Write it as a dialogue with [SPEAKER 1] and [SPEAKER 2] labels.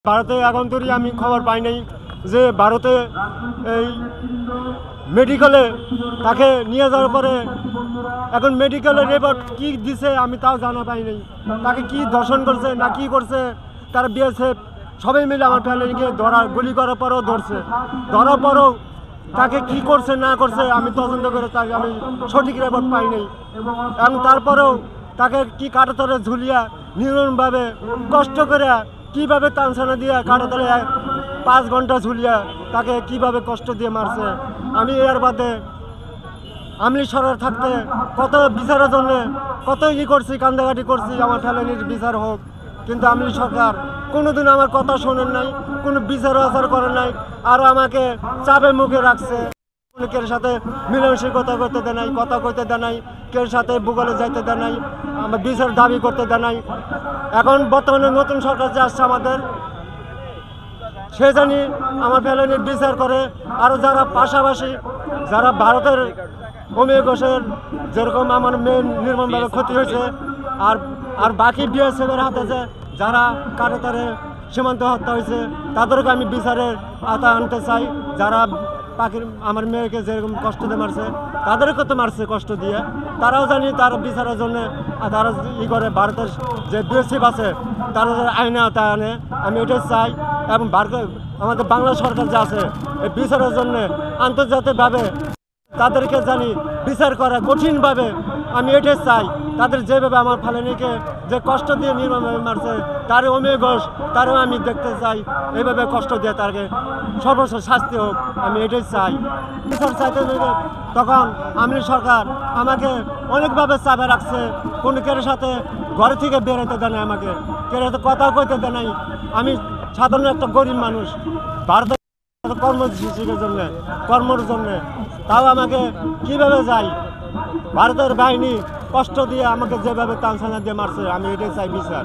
[SPEAKER 1] ভারতে এখন তৈরি আমি খবর পাই নাই যে ভারতে এই মেডিকেলে তাকে নিয়ে যাওয়ার পরে এখন মেডিকেলের রিপোর্ট কি দিছে আমি তাও জানা পাই নাই। তাকে কি দর্শন করছে না কি করছে, তার বিএসএফ সবাই মিলে আমার ফ্যামিলিকে গুলি করার পরেও ধরার পরেও তাকে কি করছে না করছে আমি তদন্ত করে তাকে আমি সঠিক রিপোর্ট পাই নাই। এবং তারপরেও তাকে কি কাটাতরে ঝুলিয়া নির্মমভাবে কষ্ট করে কিভাবে টানছানা দিয়ে কাটাতরে 5 ঘন্টা ঝুলিয়া তাকে কিভাবে কষ্ট দিয়ে মারছে। আমি এর বাদে আমলি সরকার থাকতে কত বিচারের জন্য কত করছি, কান্দাকাটি করছি আমার ফ্যামিলির বিচার হোক, কিন্তু আমলি সরকার কোনোদিন আমার কথা শোনেন নাই, কোনো বিচার আচার করেন নাই, আর আমাকে চাপে মুখে রাখছে। কের সাথে মিলেমিশে কথা করতে দেয় নাই, কথা কইতে দেয় নাই, কের সাথে ভূগোলে যাইতে দেয় নাই, আমার বিচার দাবি করতে দেয় নাই। এখন বর্তমানে নতুন সরকার যে আসছে আমাদের, সে জানি আমার ফ্যামিলির বিচার করে। আরও যারা পাশাপাশি যারা ভারতের অমিয় ঘোষের যেরকম আমার মেন নির্মমভাবে ক্ষতি হয়েছে, আর বাকি বিএসএফের হাতে যে যারা কাটাতারে সীমান্ত হত্যা হয়েছে তাদেরকে আমি বিচারের আওতায় আনতে চাই। যারা আমার মেয়েকে যেরকম কষ্ট দিয়ে মারছে তাদেরকে তো মারছে কষ্ট দিয়ে, তারাও জানি তার বিচারের জন্য তারা করে ভারতের যে বিএসএফ আছে তারা আইনে আওতায় আনে, আমি এটাই চাই। এবং আমাদের বাংলা সরকার যে আছে এই বিচারের জন্য আন্তর্জাতিকভাবে তাদেরকে জানি বিচার করে কঠিনভাবে, আমি এটাই চাই। তাদের যেভাবে আমার ফ্যামিলিকে যে কষ্ট দিয়ে নির্মমভাবে মারছে তার অমিয় ঘোষ তারও আমি দেখতে চাই এইভাবে কষ্ট দিয়ে তাকে সর্বোচ্চ শাস্তি হোক, আমি এটাই চাই। বিচার চাইতে তখন আমলি সরকার আমাকে অনেকভাবে চাপে রাখছে, কোনো কের সাথে ঘরে থেকে বেরোতে দেয় নাই, আমাকে কের সাথে কথাও কইতে দেয় নাই। আমি সাধারণ একটা গরিব মানুষ, ভারতের কর্মর জন্য তাও আমাকে কিভাবে যাই, ভারতের বাহিনী কষ্ট দিয়ে আমাকে যেভাবে টানছানা দিয়ে মারছে, আমি এটাই চাই বিচার।